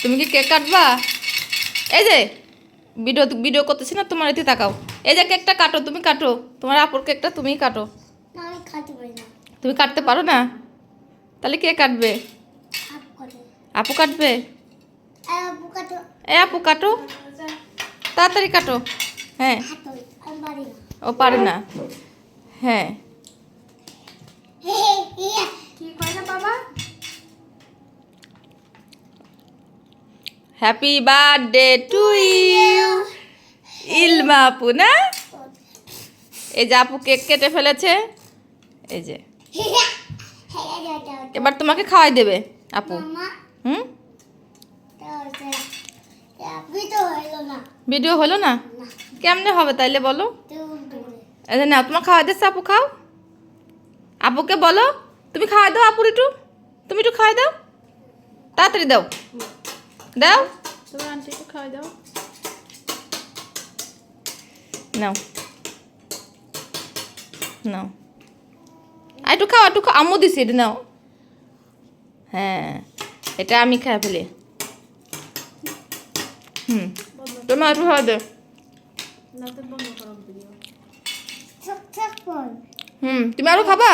তুমি কি কেক কাটবা? এই যে ভিডিও করতেছি না, তোমার এতে তাকাও। এই যে কেকটা কাটো, তুমি কাটো, তোমার আপুর কেকটা তুমিই কাটো। আমি কাটতে পারি না। তুমি কাটতে পারো না? তাহলে কে কাটবে? আপু কাটবে। আপু কাটো। আপু কাটো, তাড়াতাড়ি কাটো। হ্যাঁ, আমি পারি না। ও পারে না। হ্যাঁ, কি কয় না বাবা? Happy birthday to you. Ilma আপু না? এই যে আপু কেক কেটে ফেলেছে। এই যে এবার তোমাকে খাওয়াই দেবে আপু। হুম, ভিডিও হলো না? কেমনে হবে তাইলে বলো? এই যে নাও, তোমার খাওয়াই দিচ্ছে আপু, খাও। আপুকে বলো তুমি খাওয়াই দাও আপুর একটু, তুমি একটু খাওয়াই দাও, তাড়াতাড়ি দাও, দাও তোমার আন্টি একটু খাওয়াই দাও। নাও নাও, আর একটু খাও, একটু খাও, আম্মু দিছি, এটা নাও। হ্যাঁ, এটা আমি খাই ফেলি। তোমার একটু খাওয়া দে। তুমি আরো খাবা?